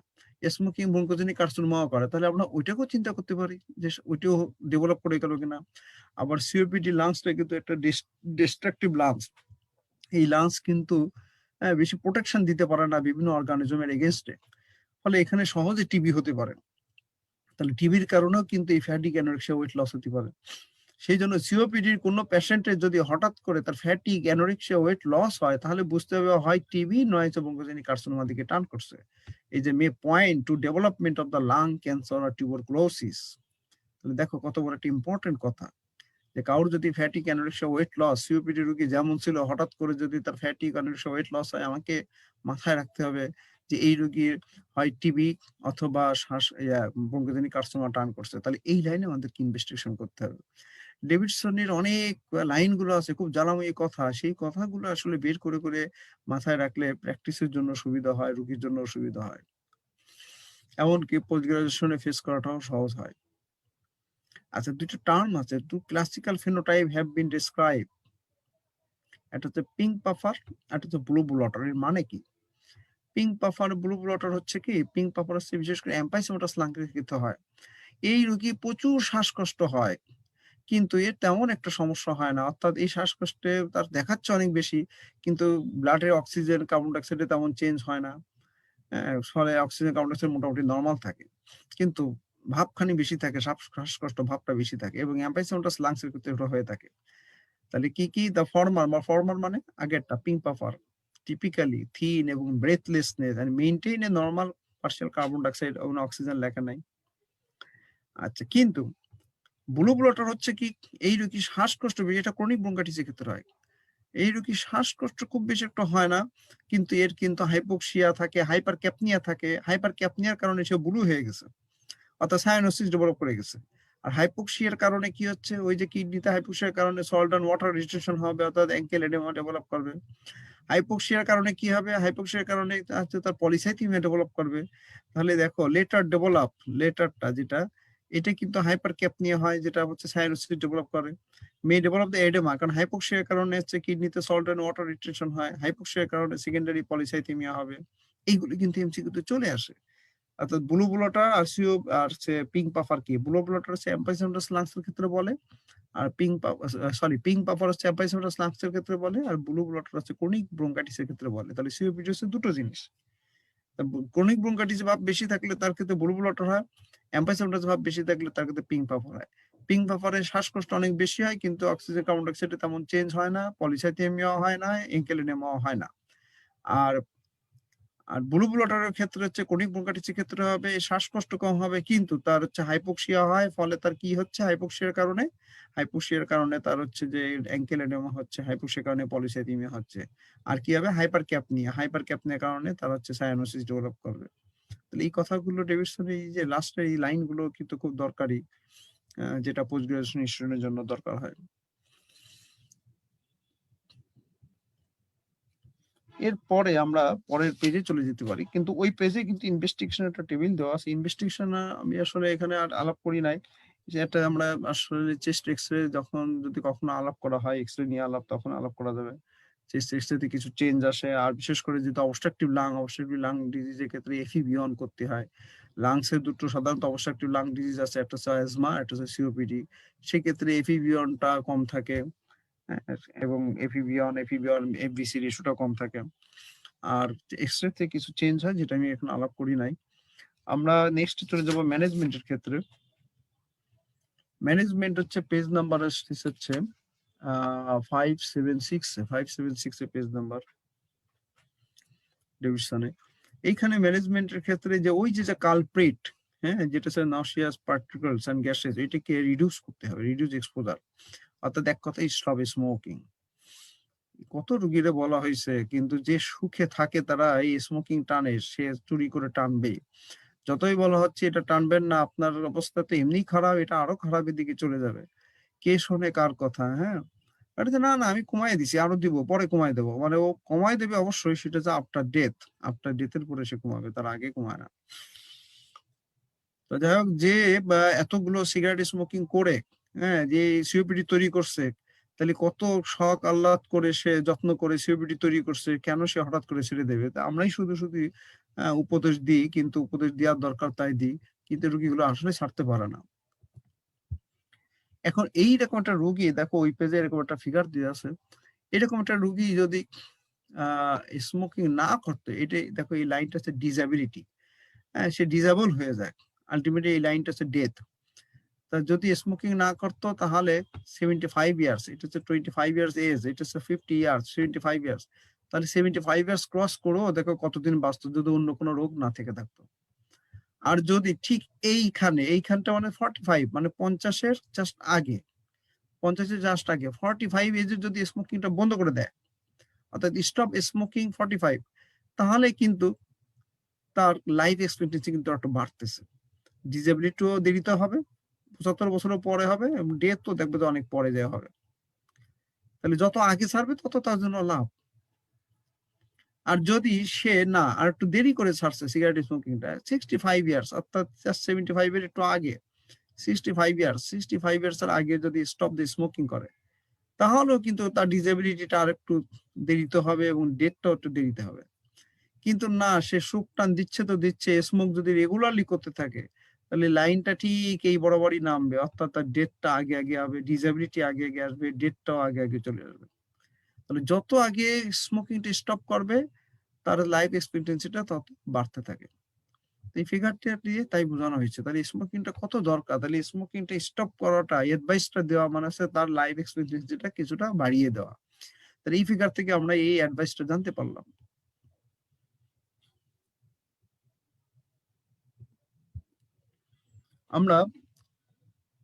স্মোকিং ব্রঙ্কোজেনিক কার্সিনোমাও করে। তাহলে আমরা ওইটাকেও চিন্তা করতে পারি যে ওইটাও ডেভেলপ করে গেল কিনা। আবার সিওপিডি লাংসটা কিন্তু একটা ডিস্ট্রাকটিভ লাংস। এই লাংস কিন্তু বেশি প্রোটেকশন দিতে পারে না বিভিন্ন অর্গানিজমের এগেনস্টে, ফলে এখানে সহজে টিবি হতে পারে। তাহলে টিবির কারণেও কিন্তু এই ফ্যাটিক অ্যানোরেক্সিয়া ওয়েট লস হতে পারে। সেই জন্য সিওপিডির কোনো পেশেন্টের যদি হঠাৎ করে তার ফ্যাটিক, অ্যানোরেক্সিয়া, ওয়েট লস হয়, তাহলে বুঝতে হবে হয় টিবি নয়তো ব্রঙ্কোজেনিক কার্সিনোমা দিকে টার্ন করছে। এই যে may point to development of the lung cancer আর টিউবারকুলোসিস। তাহলে দেখো কত বড় একটা ইম্পর্টেন্ট কথা, যে কারোর যদি fatigue, anorexia, weight loss, COPD রোগী যেমন ছিল হঠাৎ করে যদি তার ফ্যাটিক, অ্যানোরেক্সিয়া, ওয়েট লস হয়, আমাকে মাথায় রাখতে হবে যে এই রোগীর হয় টিবি অথবা ব্রঙ্কোজেনিক কার্সিনোমা টার্ন করছে। তাহলে এই লাইনে আমাদেরকে ইনভেস্টিগেশন করতে হবে। ডেভিডসনের অনেক লাইনগুলো আছে, খুব জ্বালাময়ী কথা, সেই কথাগুলো আসলে বের করে করে মাথায় রাখলে প্র্যাকটিসের জন্য সুবিধা হয়, রোগীর জন্য সুবিধা হয়, এমনকি পোস্ট গ্রাজুয়েশনে ফেস করাটাও সহজ হয়। আচ্ছা, দুটো টার্ম আছে, two classical phenotype have been describe. এটা হচ্ছে পিঙ্ক পাফার, এটা হচ্ছে ব্লু ব্লটার। এর মানে কি? পিঙ্ক পাফার, ব্লু ব্লটার হচ্ছে কি, পিঙ্ক পাফার হচ্ছে বিশেষ করে এম্পাইসোমাটাস লাংকে ক্ষেত্রে হয়। এই রোগী প্রচুর শ্বাসকষ্ট হয়, কিন্তু এর তেমন একটা সমস্যা হয় না। অর্থাৎ এই শ্বাসকষ্টে তার দেখাচ্ছে অনেক বেশি, কিন্তু ব্লাডের অক্সিজেন, কার্বন ডাইঅক্সাইডে তেমন চেঞ্জ হয় না। ফলে অক্সিজেন, কার্বন ডাইঅক্সাইড মোটামুটি নরমাল থাকে। কিন্তু ভাবখানি বেশি থাকে, শ্বাসকষ্ট ভাবটা বেশি থাকে, এবং এম্পাইসোমাটাস লাংসের ক্ষেত্রে এটা হয়ে থাকে। তাহলে কি কি? দ্য ফর্মার মানে আগেরটা পিঙ্ক পাফার, টিপিক্যালি থিন এবং breathlessness and maintain a normal partial carbon dioxide এবং অক্সিজেন লেখা নাই। আচ্ছা, কিন্তু ব্লু ব্লটার হচ্ছে কি, এই রোগী শ্বাসকষ্ট বেশি, এটা ক্রনিক ব্রঙ্কাইটিসের ক্ষেত্রে হয়। এই রোগী শ্বাসকষ্ট খুব বেশি একটা হয় না, কিন্তু এর কিন্তু হাইপোক্সিয়া থাকে, হাইপার ক্যাপনিয়া থাকে। হাইপার ক্যাপনিয়ার কারণে সে ব্লু হয়ে গেছে, অর্থাৎ সায়ানোসিস ডেভেলপ করে গেছে। আর হাইপোক্সিয়ার কারণে কি হচ্ছে, ওই যে কিডনিতে হাইপোক্সিয়ার কারণে সল্ট এন্ড ওয়াটার রিস্ট্রিকশন হবে, অর্থাৎ অ্যাঙ্কেল এডেমা ডেভেলপ করবে। হাইপোক্সিয়ার কারণে কি হবে, হাইপোক্সিয়ার কারণে হচ্ছে তার পলিসাইথেমিয়া ডেভেলপ করবে। তাহলে দেখো লেটারটা যেটা, এটা কিন্তু হাইপার ক্যাপনিয়া হয়, যেটা হচ্ছে সায়ানোসিস ডেভেলপ করে। মে ডেভেলপ দ্য এডেমা, কারণ হাইপোক্সিয়ার কারণে হচ্ছে কিডনিতে সল্ট এন্ড ওয়াটার রিস্ট্রিকশন হয়, হাইপোক্সিয়ার কারণে সেকেন্ডারি পলিসাইথেমিয়া হবে। এইগুলি কিন্তু এমসিকিউতে চলে আসে। অর্থাৎ ব্লু ব্লটার আর আর হচ্ছে পিঙ্ক পাফার কি? ব্লু ব্লটার হচ্ছে এম্পাইসেমাটাস লাংসের ক্ষেত্রে বলে, আর পিঙ্ক পাফার হচ্ছে এম্পাইসেমাটাস লাংসের ক্ষেত্রে বলে, আর ব্লু ব্লটার হচ্ছে ক্রনিক ব্রঙ্কাইটিসের ক্ষেত্রে বলে। তাহলে সিওপিডি হচ্ছে দুটো জিনিস। ক্রনিক ব্রঙ্কাইটিস ভাব বেশি থাকলে তার ক্ষেত্রে ব্লু ব্লটার হয়, এম্পাইসেমাটাস ভাব বেশি থাকলে তার ক্ষেত্রে পিঙ্ক পাফার হয়। পিঙ্ক পাফারে শ্বাসকষ্ট অনেক বেশি হয়, কিন্তু অক্সিজেন, কার্বন ডাইঅক্সাইডে তেমন চেঞ্জ হয় না, পলিসাইথেমিয়া হয় না, এনকেলেনেমাও হয় না। আর আর ব্লু ব্লটারের ক্ষেত্রে হচ্ছে ক্রনিক ব্রঙ্কাইটিসের ক্ষেত্রে হবে শ্বাসকষ্ট কম হবে, কিন্তু তার হচ্ছে হাইপোক্সিয়া হয়। ফলে তার কি হচ্ছে, হাইপোক্সিয়ার কারণে তার হচ্ছে যে অ্যাঙ্কেল এডেমা হচ্ছে, হাইপোক্সিয়ার কারণে পলিসাইথেমিয়া হচ্ছে। আর কি হবে, হাইপার ক্যাপনিয়ার কারণে তার হচ্ছে সায়ানোসিস ডেভেলপ করবে। তাহলে এই কথাগুলো ডেভিডসন, এই যে লাস্টের এই লাইনগুলো কিন্তু খুব দরকারি, যেটা পোস্ট গ্রাজুয়েশন স্টুডেন্টের জন্য দরকার হয়। এরপরে আমরা পরের পেজে চলে যেতে পারি, কিন্তু ওই পেজে কিন্তু ইনভেস্টিগেশন একটা টেবিল দেওয়া আছে। ইনভেস্টিগেশন আমি আসলে এখানে আর আলাপ করি নাই, যে এটা আমরা আসলে চেস্ট এক্সরে যখন যদি কখনো আলাপ করা হয়, এক্সরে নিয়ে তখন আলাপ করা যাবে। চেস্ট এক্সরেতে কিছু চেঞ্জ আসে, আর বিশেষ করে যেহেতু অবস্ট্রাকটিভ লাং ডিজিজের ক্ষেত্রে এফইবি অন করতে হয়। লাংসের দুটো সাধারণত অবস্ট্রাকটিভ লাং ডিজিজ আছে, একটা হচ্ছে অ্যাজমা, একটা হচ্ছে সিওপিডি। সেক্ষেত্রে এফইবি অনটা কম থাকে, এবং এফইবি অন এফবিসি রেশিওটা কম থাকে। আর এক্সরেতে কিছু চেঞ্জ হয়, যেটা আমি এখন আলাপ করি নাই। আমরা নেক্সট চলে যাব ম্যানেজমেন্টের ক্ষেত্রে। ম্যানেজমেন্ট হচ্ছে পেজ নাম্বার হচ্ছে 576 এ পেজ নাম্বার ডিভিশনে। এইখানে ম্যানেজমেন্টের ক্ষেত্রে যে ওই যে কালপ্রিট, হ্যাঁ, যেটা হচ্ছে নসিয়াস পার্টিকলস এন্ড গ্যাসেস, এটাকে রিডিউস করতে হবে, রিডিউস এক্সপোজার। অর্থাৎ এক কথায় স্টপ স্মোকিং। কত রুগীরে বলা হয়েছে, কিন্তু যে সুখে থাকে তারা এই স্মোকিং টানে, সে চুরি করে টানবে। যতই বলা হচ্ছে এটা টানবেন না, আপনার অবস্থা তো এমনি খারাপ, এটা আরো খারাপের দিকে চলে যাবে। কে শোনে কার কথা? হ্যাঁ, এটা যে না না আমি কমাই দিছি, আরো দিব, পরে কমাই দেবো, মানে ও কমাই দেবে অবশ্যই, সেটা যে আফটার ডেথের পরে সে কমাবে, তার আগে কমায় না। তো যাই হোক, যে এতগুলো সিগারেট স্মোকিং করে, হ্যাঁ, যে সিওপিডি তৈরি করছে, তাহলে কত শখ আহ্লাদ করে সে যত্ন করে সিওপিডি তৈরি করছে, কেন সে হঠাৎ করে ছেড়ে দেবে? তা আমরাই শুধু শুধু উপদেশ দিই, কিন্তু উপদেশ দেওয়ার দরকার তাই দিই, কিন্তু রুগীগুলো আসলে ছাড়তে পারে না। এখন এইরকম একটা রুগী, দেখো ওই পেজে এরকম একটা ফিগার দিয়ে আছে, এরকম একটা রুগী যদি স্মোকিং না করতো, এটাই দেখো, এই লাইনটা হচ্ছে ডিসএবিলিটি, হ্যাঁ, সে ডিসেবল হয়ে যায়। আলটিমেটলি এই লাইনটা হচ্ছে ডেথ। তা যদি স্মোকিং না করতো তাহলে 75 ইয়ার্স, এটা হচ্ছে 25 ইয়ার্স এজ, এটা হচ্ছে 50 ইয়ার্স, 75 ইয়ার্স, তাহলে 75 ইয়ার্স ক্রস করেও দেখো কতদিন বাঁচতো যদি অন্য কোনো রোগ না থেকে থাকতো। আর যদি ঠিক এইখানটা মানে 45 মানে 50-এর জাস্ট আগে, 50-এর জাস্ট আগে 45 এজে যদি স্মোকিংটা বন্ধ করে দেয়, অর্থাৎ স্টপ স্মোকিং 45, তাহলে কিন্তু তার লাইফ এক্সপেক্টেন্সি কিন্তু একটু বাড়তেছে, ডিসেবিলিটিও দেরিতে হবে, 75 বছরও পরে হবে, এবং ডেথ তো দেখবে যে অনেক পরে দেওয়া হবে। তাহলে যত আগে ছাড়বে তত তার জন্য লাভ। আর যদি সে না আর একটু দেরি করে ছাড়ছে সিগারেট স্মোকিংটা 65 ইয়ার্স, অর্থাৎ 75 এর একটু আগে, 65 ইয়ার্স, 65 ইয়ার্স এর আগে যদি স্টপ দিয়ে স্মোকিং করে, তাহলেও কিন্তু তার ডিসেবিলিটিটা আর একটু দেরিতে হবে এবং ডেথটাও একটু দেরিতে হবে। কিন্তু না, সে সুখ টান দিচ্ছে তো দিচ্ছে, স্মোক যদি রেগুলারলি করতে থাকে, তাহলে লাইনটা ঠিক এই বরাবরই নামবে, অর্থাৎ তার ডেথটা আগে আগে হবে, ডিসেবিলিটি আগে আগে আসবে, ডেথটাও আগে আগে চলে আসবে। তাহলে যত আগে স্মোকিংটা স্টপ করবে, তার লাইফ এক্সপেক্টেন্সিটা তত বাড়তে থাকে। এই ফিগারটা দিয়ে তাই বোঝানো হয়েছে। তাহলে স্মোকিংটা কত দরকার, তাহলে স্মোকিংটা স্টপ করাটা, অ্যাডভাইসটা দেওয়া মানে হচ্ছে তার লাইফ এক্সপেক্টেন্সিটা কিছুটা বাড়িয়ে দেওয়া। তাহলে এই ফিগার থেকে আমরা এই অ্যাডভাইসটা জানতে পারলাম। আমরা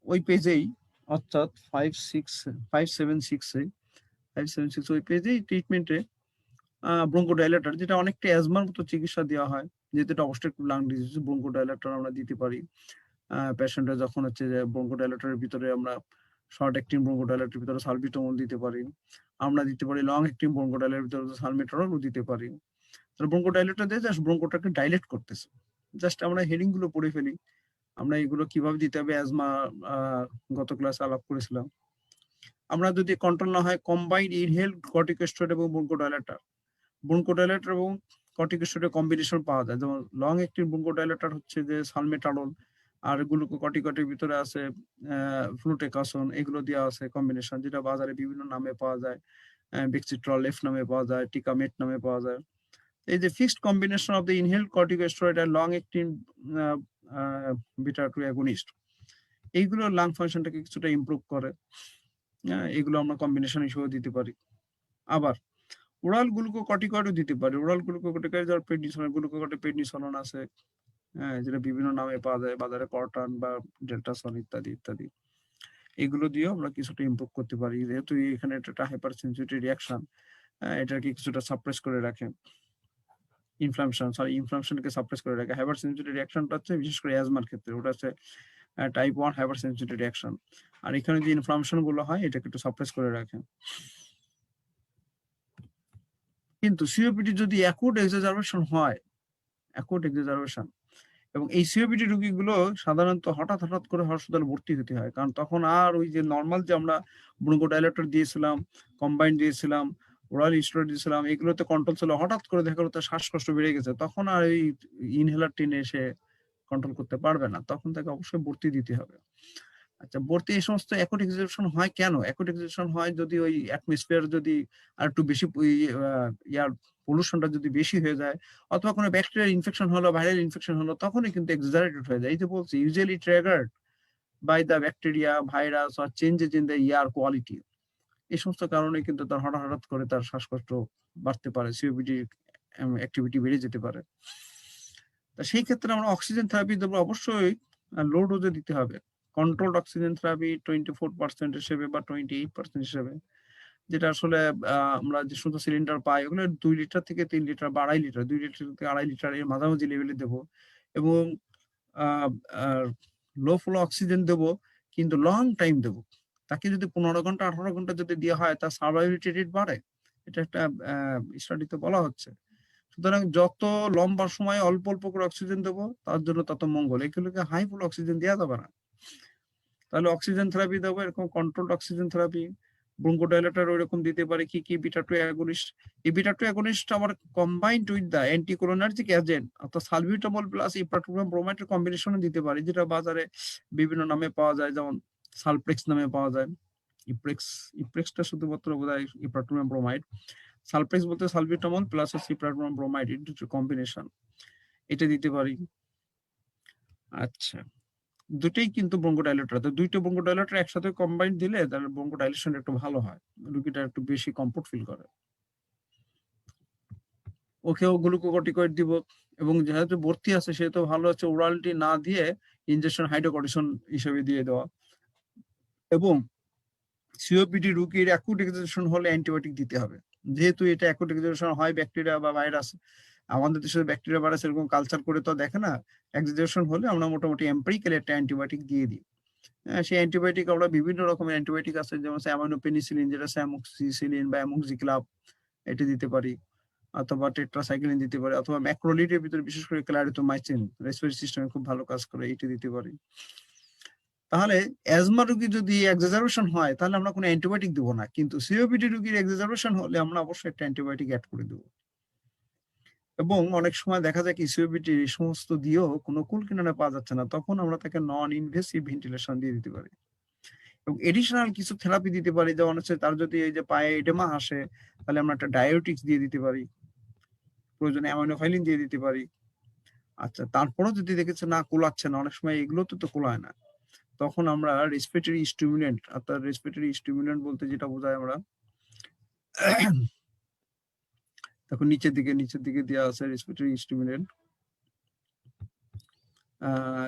ওই পেজেই, অর্থাৎ 576 ওই পেজেই ট্রিটমেন্টে ব্রঙ্কোডাইলেটর, যেটা অনেকটা অ্যাজমার মতো চিকিৎসা দেওয়া হয়, যেহেতু এটা অবস্ট্রাকটিভ লাং ডিজিজ, ব্রঙ্কোডাইলেটর আমরা দিতে পারি। পেশেন্টের যখন হচ্ছে যে ব্রঙ্কোডাইলেটরের ভিতরে আমরা শর্ট অ্যাক্টিং ব্রঙ্কোডাইলেটরের ভিতরে সালবিটামল দিতে পারি, আমরা দিতে পারি লং অ্যাক্টিং ব্রঙ্কোডাইলেটরের ভিতরে সালমেট্রলও দিতে পারি। তাহলে ব্রঙ্কোডাইলেটর দিয়ে জাস্ট ব্রঙ্কোটাকে ডাইলেট করতেছে। জাস্ট আমরা হেডিং গুলো পড়ে ফেলি, আমরা এগুলো কিভাবে দিতে হবে অ্যাজমা গত ক্লাসে আলাপ করেছিলাম। আমরা যদি কন্ট্রোল না হয়, কম্বাইন্ড ইনহেল কর্টিকোস্টেরয়েড এবং ব্রঙ্কোডাইলেটর এবং কর্টিকোস্টেরয়েড কম্বিনেশন পাওয়া যায়। যেমন লং অ্যাক্টিং ব্রঙ্কোডাইলেটর হচ্ছে যে সালমেটারল, আর গ্লুকোকর্টিকয়েডের ভিতরে আছে ফ্লুটেকাসন, এগুলো দেওয়া আছে কম্বিনেশন, যেটা বাজারে বিভিন্ন নামে পাওয়া যায়, বেক্সিট্রল এফ নামে পাওয়া যায়, টিকামেট নামে পাওয়া যায়। এই যে fixed combination of the inhale corticosteroid আর long acting beta two agonist, এইগুলো লাং ফাংশনটাকে কিছুটা ইমপ্রুভ করে। এগুলো আমরা কম্বিনেশন হিসেবে দিতে পারি। আবার ওরাল গ্লুকোকর্টিকয়েডও দিতে পারি। ওরাল গ্লুকোকর্টিকয়েড যার প্রেডনিসোলন, প্রেডনিসোলন আছে, যেটা বিভিন্ন নামে পাওয়া যায় বাজারে, কর্টান বা ডেল্টাসন ইত্যাদি ইত্যাদি। এগুলো দিয়েও আমরা কিছুটা ইমপ্রুভ করতে পারি, যেহেতু এখানে একটা হাইপার সেনসিটিভ রিয়াকশন, এটাকে কিছুটা সাপ্রেস করে রাখে। ইনফ্লামেশনকে সাপ্রেস করে রাখে। হাইপার সেনসিটিভ রিয়াকশনটা হচ্ছে বিশেষ করে অ্যাজমার ক্ষেত্রে, ওটা হচ্ছে টাইপ 1 হাইপার সেনসিটিভ রিয়াকশন। আর এখানে যে ইনফ্লামেশন গুলো হয়, এটাকে একটু সাপ্রেস করে রাখে। কিন্তু সিওপিডি যদি অ্যাকুট এক্সাজারবেশন হয়, অ্যাকুট এক্সাজারবেশন, এবং এই সিওপিডি রোগীগুলো সাধারণত হঠাৎ করে হাসপাতালে ভর্তি হতে হয়, কারণ তখন আর ওই যে নর্মাল যে আমরা ব্রঙ্কোডাইলেটর দিয়েছিলাম, কম্বাইন দিয়েছিলাম, ওরাল স্টেরয়েড দিয়েছিলাম, এগুলোতে কন্ট্রোল ছিল, হঠাৎ করে দেখা গেলো তার শ্বাসকষ্ট বেড়ে গেছে, তখন আর এই ইনহেলার টেনে এসে কন্ট্রোল করতে পারবে না, তখন তাকে অবশ্যই ভর্তি দিতে হবে। আচ্ছা, ভর্তি এই সমস্ত অ্যাকুট এক্সাজারবেশন হয় কেন? অ্যাকুট এক্সাজারবেশন হয় যদি ওই অ্যাটমসফিয়ার যদি আর একটু বেশি ইয়ার পলিউশনটা যদি বেশি হয়ে যায়, অথবা কোনো ব্যাকটেরিয়াল ইনফেকশন হলো, ভাইরাল ইনফেকশন হলো, তখনই কিন্তু এক্সাজারেটেড হয়ে যায়। এই যে বলছি, usually triggered by the bacteria, virus or changes in the air quality, এই সমস্ত কারণে কিন্তু তার হঠাৎ করে তার শ্বাসকষ্ট বাড়তে পারে, সিওপিডি অ্যাক্টিভিটি বেড়ে যেতে পারে। তা সেই ক্ষেত্রে আমরা অক্সিজেন থেরাপি দেবো, অবশ্যই লো ডোজে দিতে হবে। কন্ট্রোলড অক্সিজেন থেরাপি 24% হিসেবে বা 28% হিসেবে, যেটা আসলে আমরা যে শুধু সিলিন্ডার পাই, ওগুলো 2 লিটার থেকে 3 লিটার বা 2.5 লিটার, 2 লিটার থেকে 2.5 লিটার এর মাঝামাঝি লেভেলে দেবো। এবং লো ফ্লো অক্সিজেন দেবো, কিন্তু লং টাইম দেবো। তাকে যদি 15 ঘন্টা 18 ঘন্টা যদি দেওয়া হয়, তার সার্ভাইভিলিটি রেট বাড়ে, এটা একটা স্টাডিতে বলা হচ্ছে। সুতরাং যত লম্বা সময় অল্প অল্প করে অক্সিজেন দেবো, তার জন্য তত মঙ্গল। এগুলোকে হাই ফ্লো অক্সিজেন দেওয়া যাবে না। তাহলে অক্সিজেন থেরাপি দেবো, এরকম কন্ট্রোলড অক্সিজেন থেরাপি। ব্রঙ্কোডাইলেটর ওইরকম দিতে পারি কি বিটা টু অ্যাগনিস্ট। এই বিটা টু অ্যাগনিস্ট আবার combined with the anticholinergic agent, অর্থাৎ সালবিউটামল প্লাস ইপ্রাটুলম ব্রোমাইডের কম্বিনেশনে দিতে পারি, যেটা বাজারে বিভিন্ন নামে পাওয়া যায়, যেমন সালপ্রেক্স নামে পাওয়া যায়। ইপ্রেক্সটা শুধুমাত্র বোধহয় ইপ্রাটুলম ব্রোমাইড, সালপ্রেক্স বলতে সালবিউটামল প্লাস ইপ্রাটুলম ব্রোমাইড, এর কম্বিনেশন, এটা দিতে পারি। আচ্ছা, দুটোই কিন্তু ব্রঙ্কোডাইলেটর। তো দুইটা ব্রঙ্কোডাইলেটর একসাথে কম্বাইন দিলে তাহলে ব্রঙ্কোডাইলেশন একটু ভালো হয়, রোগীটা একটু বেশি কমফোর্ট ফিল করে। ওকেও গ্লুকোকর্টিকয়েড দিব, এবং যেহেতু ভর্তি আছে সেহেতু ভালো হচ্ছে ওরালটি না দিয়ে ইনজেকশন হাইড্রোকর্টিসন হিসেবে দিয়ে দেওয়া। এবং সিওপিডি রোগীর অ্যাকুট এক্সারশন হলে অ্যান্টিবায়োটিক দিতে হবে, যেহেতু এটা অ্যাকুট এক্সারশন হয় ব্যাকটেরিয়া বা ভাইরাস। আমাদের দেশে ব্যাকটেরিয়া ভাইরাস এরকম কালচার করে তো দেখে না, এক্সারশন হলে আমরা মোটামুটি এম্পিরিক্যালি একটা অ্যান্টিবায়োটিক দিয়ে দিই। সেই অ্যান্টিবায়োটিক আমরা বিভিন্ন রকমের অ্যান্টিবায়োটিক আছে, যেমন অ্যামাইনোপেনিসিলিন, যেটা অ্যামোক্সিসিলিন বা অ্যামোক্সিক্লাব, এটা দিতে পারি, অথবা টেট্রাসাইক্লিন দিতে পারি, অথবা ম্যাক্রোলিডের ভিতরে বিশেষ করে ক্লারিথোমাইসিন রেসপিরেটরি সিস্টেমে খুব ভালো কাজ করে, এটা দিতে পারি। তাহলে অ্যাজমা রোগী যদি এক্সাজারবেশন হয় তাহলে আমরা কোনো অ্যান্টিবায়োটিক দেবো না, কিন্তু সিওপিডি রোগীর এক্সাজারবেশন হলে আমরা অবশ্যই একটা অ্যান্টিবায়োটিক অ্যাড করে দেবো। এবং অনেক সময় দেখা যায় কি সিওপিডি এই সমস্ত দিয়েও কোনো কুল কিনারা পাওয়া যাচ্ছে না, তখন আমরা তাকে নন ইনভেসিভ ভেন্টিলেশন দিয়ে দিতে পারি। এবং এডিশনাল কিছু থেরাপি দিতে পারি, যেমন হচ্ছে তার যদি এই যে পায়ে এডেমা আসে তাহলে আমরা একটা ডায়োটিক্স দিয়ে দিতে পারি, প্রয়োজনে অ্যামাইনোফাইলিন দিয়ে দিতে পারি। আচ্ছা, তারপরেও যদি দেখেছে না কোলাচ্ছে না, অনেক সময় এগুলো তো কোলায় না, তখন আমরা রেসপিরেটরি স্টিমুলেন্ট, অর্থাৎ রেসপিরেটরি স্টিমুলেন্ট বলতে যেটা বোঝায় আমরা তখন নিচের দিকে দেওয়া আছে রেসপিরেটরি স্টিমুলেন্ট,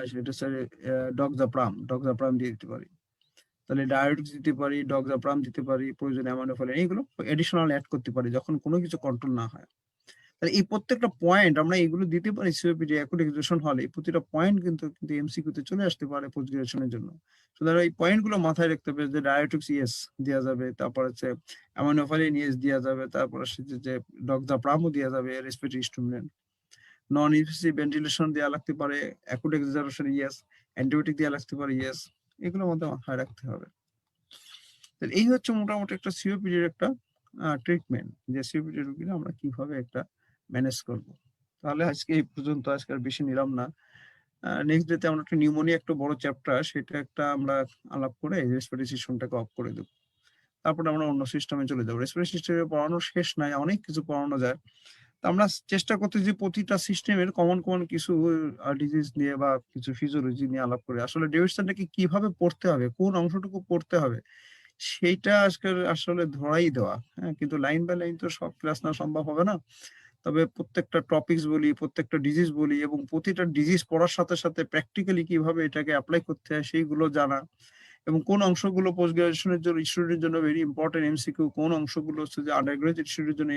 সেটা স্যার ডক্সাপ্রাম দিয়ে দিতে পারি। তাহলে ডায়োটিক্স দিতে পারি, ডক্সাপ্রাম দিতে পারি, প্রয়োজনে অ্যামাইনোফাইলিন, এইগুলো এডিশনাল অ্যাড করতে পারি যখন কোনো কিছু কন্ট্রোল না হয়। তাহলে এই প্রত্যেকটা পয়েন্ট আমরা এগুলো দিতে পারি সিওপিডি অ্যাকুট এক্সারশন হলে, প্রতিটা পয়েন্ট কিন্তু এমসিকিউ তে চলে আসতে পারে পোস্ট গ্রাজুয়েশনের জন্য। সুতরাং এই পয়েন্ট গুলো মাথায় রাখতে হবে যে ডায়োটিক্স ইয়েস দেওয়া যাবে, তারপর হচ্ছে অ্যামাইনোফাইলিন ইয়েস দেওয়া যাবে, তারপর হচ্ছে যে ডক্সাপ্রামও দেওয়া যাবে, respiratory stimulant, non invasive ventilation দেওয়া লাগতে পারে, অ্যাকুট এক্সারশন ইয়েস, অ্যান্টিবায়োটিক দেওয়া লাগতে পারে ইয়েস, এগুলো মধ্যে মাথায় রাখতে হবে। এই হচ্ছে মোটামুটি একটা সিওপিডির একটা ট্রিটমেন্ট, যে সিওপিডি রোগীরা আমরা কিভাবে একটা ম্যানেজ করব। তাহলে আজকে এই পর্যন্ত, আজকে আর বেশি নিলাম না। নেক্সট ডেতে আমরা একটা নিউমোনিয়া একটা বড় চ্যাপ্টার, সেটা একটা আমরা আলাপ করে রেসপিরেটরি সিস্টেমটাকে অফ করে দেবো, তারপরে আমরা অন্য সিস্টেমে চলে যাবো। রেসপিরেটরি সিস্টেমে পড়ানোর শেষ নাই, অনেক কিছু পড়ানো যায়। তো আমরা চেষ্টা করতে যে প্রতিটা সিস্টেমের কমন কিছু ডিজিজ নিয়ে বা কিছু ফিজিওলজি নিয়ে আলাপ করে আসলে ডেভিডসনটাকে কিভাবে পড়তে হবে, কোন অংশটুকু পড়তে হবে, সেইটা আজকের আসলে ধরাই দেওয়া। হ্যাঁ, কিন্তু লাইন বাই লাইন তো সব ক্লাস না সম্ভব হবে না, তবে প্রত্যেকটা টপিকস বলি, প্রত্যেকটা ডিজিজ বলি, এবং প্রতিটা ডিজিজ পড়ার সাথে সাথে প্র্যাকটিক্যালি কিভাবে এটাকে অ্যাপ্লাই করতে হয় সেইগুলো জানা, এবং কোন অংশগুলো পোস্ট গ্রাজুয়েশনের জন্য স্টুডেন্টের জন্য ভেরি ইম্পর্টেন্ট এমসিকিউ, কোন অংশগুলো হচ্ছে যে আন্ডার গ্রাজুয়েট স্টুডেন্টের জন্য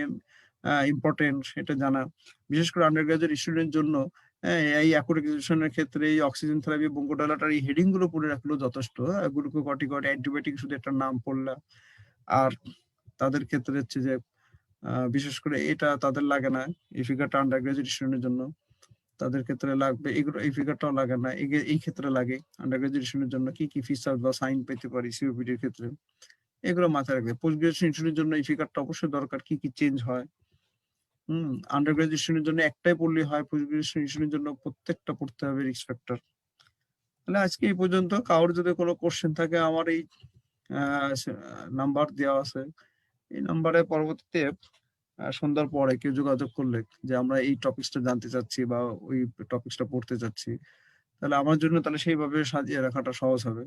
ইম্পর্টেন্ট, সেটা জানা। বিশেষ করে আন্ডার গ্রাজুয়েট স্টুডেন্টের জন্য এই অ্যাকুট এক্সারশনের ক্ষেত্রে এই অক্সিজেন থেরাপি, ব্রঙ্কোডাইলেটর, এই হেডিং গুলো পড়ে রাখলেও যথেষ্ট। গ্লুকোকর্টিকয়েড, অ্যান্টিবায়োটিক শুধু একটা নাম পড়লা। আর তাদের ক্ষেত্রে হচ্ছে যে বিশেষ করে এটা তাদের লাগে না, এই ফিগারটা আন্ডার গ্রাজুয়েট স্টুডেন্টের জন্য তাদের ক্ষেত্রে লাগবে, এগুলো এই ফিগারটাও লাগে না, এই ক্ষেত্রে লাগে। আন্ডার গ্রাজুয়েশনের জন্য কি কি ফিচার বা সাইন পেতে পারি সিওপিডি এর ক্ষেত্রে, এগুলো মাথায় রাখবে। পোস্ট গ্রাজুয়েশন স্টুডেন্টের জন্য এই ফিগারটা অবশ্যই দরকার, কি কি চেঞ্জ হয়। আন্ডার গ্রাজুয়েশনের জন্য একটাই পড়লেই হয়, পোস্ট গ্রাজুয়েশনের জন্য প্রত্যেকটা পড়তে হবে রিস্ক ফ্যাক্টর। তাহলে আজকে এই পর্যন্ত। কারোর যদি কোনো কোশ্চেন থাকে, আমার এই নাম্বার দেওয়া আছে, এই নাম্বারে পরবর্তীতে সন্ধ্যার পরে কেউ যোগাযোগ করলে যে আমরা এই টপিকসটা জানতে চাচ্ছি বা ওই টপিকসটা পড়তে চাচ্ছি, তাহলে আমার জন্য তাহলে সেইভাবে সাজিয়ে রাখাটা সহজ হবে।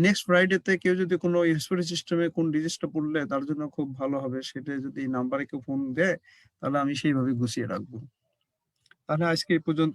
নেক্সট ফ্রাইডেতে কেউ যদি কোনো রেসপিরেটরি সিস্টেমে কোন ডিজিজটা পড়লে তার জন্য খুব ভালো হবে, সেটা যদি এই নাম্বারে কেউ ফোন দেয় তাহলে আমি সেইভাবে গুছিয়ে রাখবো। তাহলে আজকে এই পর্যন্ত।